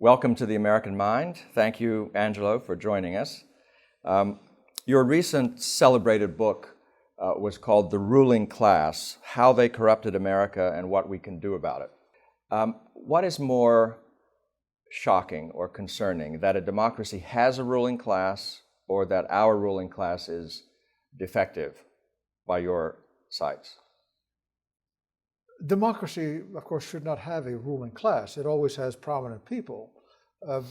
Welcome to the American Mind. Thank you, Angelo, for joining us. Your recent celebrated book was called The Ruling Class: How They Corrupted America and What We Can Do About It. What is more shocking or concerning, that a democracy has a ruling class or that our ruling class is defective by your sights? Democracy, of course, should not have a ruling class. It always has prominent people,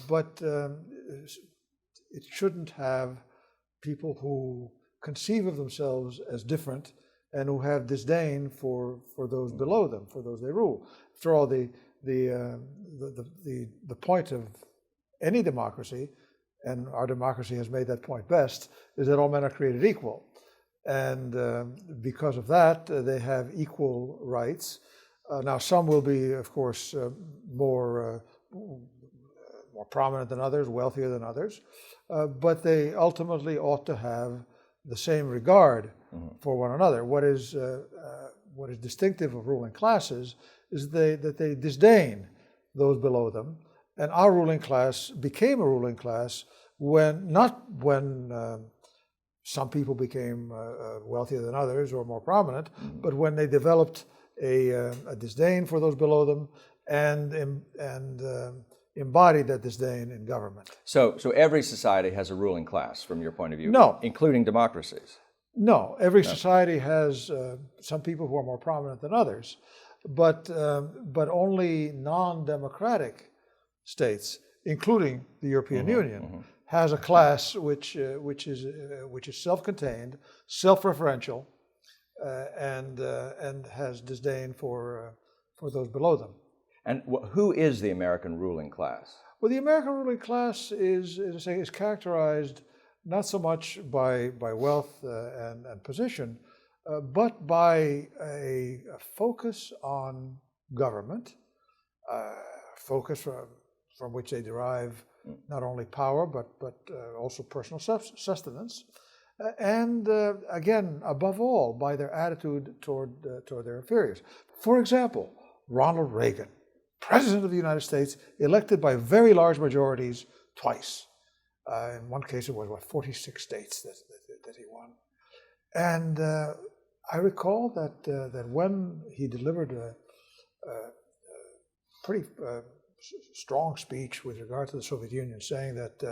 but it shouldn't have people who conceive of themselves as different and who have disdain for those below them, for those they rule. After all, the point of any democracy, and our democracy has made that point best, is that all men are created equal. And because of that, they have equal rights. Now, some will be, of course, more prominent than others, wealthier than others, but they ultimately ought to have the same regard for one another. What is distinctive of ruling classes is that they disdain those below them, and our ruling class became a ruling class not when some people became wealthier than others or more prominent, but when they developed a disdain for those below them and embodied that disdain in government. So every society has a ruling class, from your point of view? No. Including democracies? No. Every society has some people who are more prominent than others, but only non-democratic states, including the European Union, has a class which is self-contained, self-referential, and has disdain for those below them. And who is the American ruling class? Well, the American ruling class is characterized not so much by wealth and position, but by a focus on government, focus from which they derive not only power, but also personal sustenance, and again, above all, by their attitude toward their inferiors. For example, Ronald Reagan, President of the United States, elected by very large majorities twice. In one case, it was 46 states that he won. And I recall that when he delivered a pretty strong speech with regard to the Soviet Union, saying that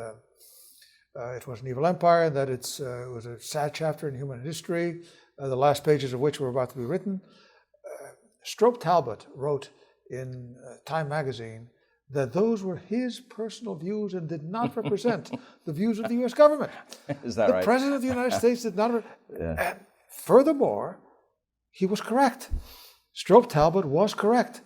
it was an evil empire, and that it was a sad chapter in human history, the last pages of which were about to be written. Stroop Talbot wrote in Time magazine that those were his personal views and did not represent the views of the U.S. government. Is that right? The President of the United States did not. And furthermore, he was correct. Stroop Talbot was correct.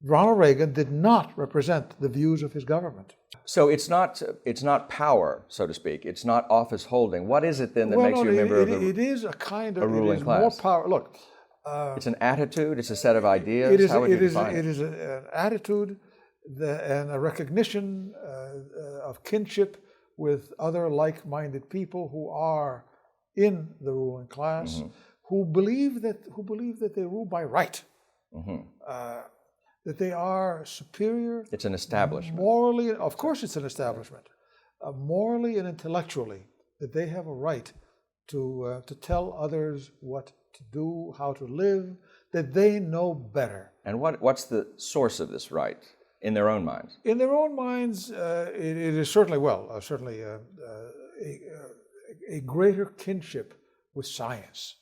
Ronald Reagan did not represent the views of his government. So it's not power, so to speak. It's not office holding. What is it then that makes you a member of it is a kind of ruling class? More power. Look, it's an attitude. It's a set of ideas. How would you define it? It is an attitude and a recognition of kinship with other like-minded people who are in the ruling class, who believe that they rule by right. That they are superior. It's an establishment. Morally, of course it's an establishment. Morally and intellectually, that they have a right to tell others what to do, how to live, that they know better. And what's the source of this right in their own minds? In their own minds, it is certainly, a greater kinship with science.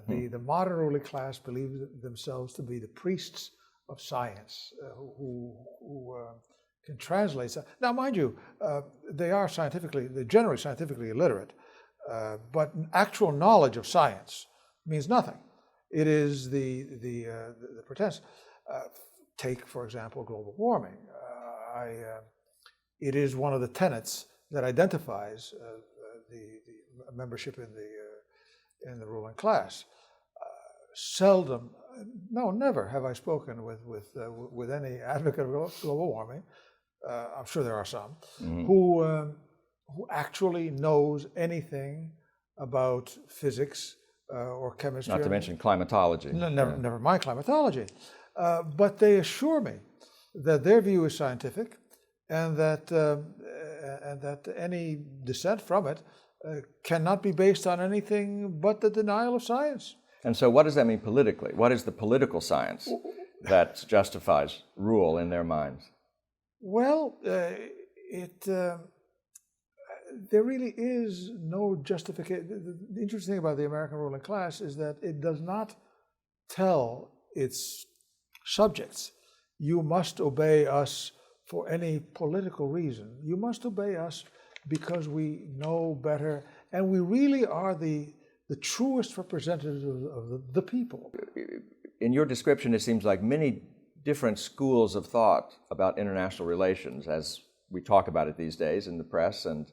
The modern ruling class believe themselves to be the priests of science, who can translate. Now, mind you, they're generally scientifically illiterate, but actual knowledge of science means nothing. It is the pretense. Take, for example, global warming. It is one of the tenets that identifies the membership in the ruling class. Never have I spoken with any advocate of global warming. I'm sure there are some who actually knows anything about physics or chemistry. Not to mention climatology. Never mind climatology. But they assure me that their view is scientific, and that any dissent from it cannot be based on anything but the denial of science. And so what does that mean politically? What is the political science that justifies rule in their minds? Well, there really is no justification. The interesting thing about the American ruling class is that it does not tell its subjects, you must obey us for any political reason. You must obey us because we know better, and we really are the truest representatives of the people. In your description, it seems like many different schools of thought about international relations, as we talk about it these days in the press and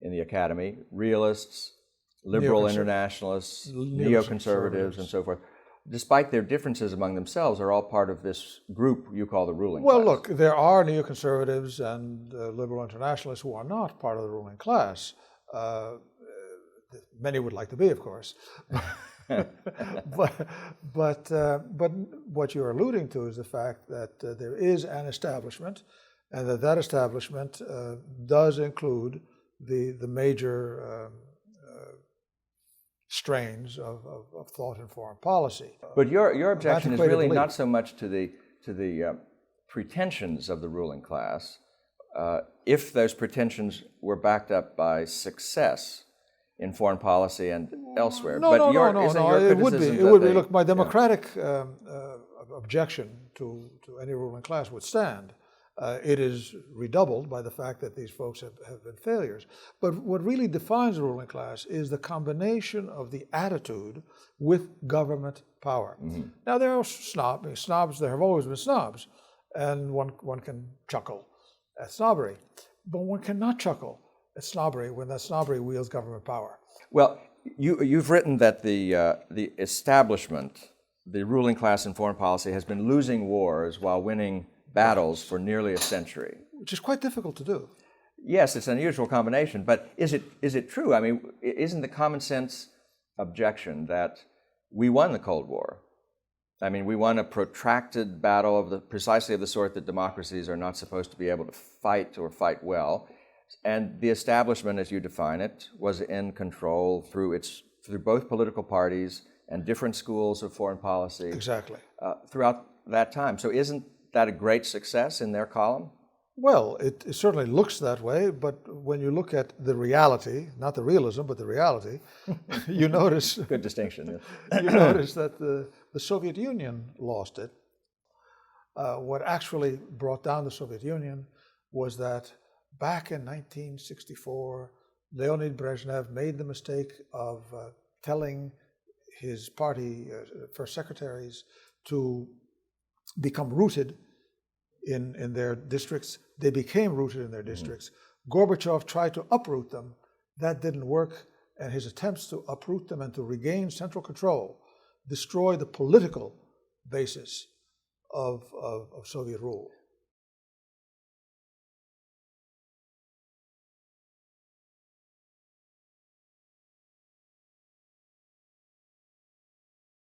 in the academy, realists, liberal internationalists, neoconservatives, and so forth, despite their differences among themselves, are all part of this group you call the ruling class. Well, look, there are neoconservatives and liberal internationalists who are not part of the ruling class. Many would like to be, of course. but what you're alluding to is the fact that there is an establishment, and that establishment does include the major strains of thought in foreign policy. But your objection is really not so much to the pretensions of the ruling class, if those pretensions were backed up by success in foreign policy and elsewhere. No. It would be. Look, my democratic objection to any ruling class would stand. It is redoubled by the fact that these folks have been failures. But what really defines the ruling class is the combination of the attitude with government power. Mm-hmm. Now, there are snobs, there have always been snobs, and one can chuckle at snobbery. But one cannot chuckle at snobbery when that snobbery wields government power. Well, you've written that the establishment, the ruling class in foreign policy, has been losing wars while winning battles for nearly a century. Which is quite difficult to do. Yes, it's an unusual combination, but is it true? I mean, isn't the common sense objection that we won the Cold War? I mean, we won a protracted battle precisely of the sort that democracies are not supposed to be able to fight or fight well, and the establishment, as you define it, was in control through both political parties and different schools of foreign policy. Exactly. Throughout that time. So isn't that a great success in their column? Well, it certainly looks that way, but when you look at the reality, not the realism, but the reality, you notice... Good distinction. Yes. You notice that the Soviet Union lost it. What actually brought down the Soviet Union was that back in 1964, Leonid Brezhnev made the mistake of telling his party first secretaries to become rooted in their districts. They became rooted in their districts. Gorbachev tried to uproot them. That didn't work, and his attempts to uproot them and to regain central control destroyed the political basis of Soviet rule.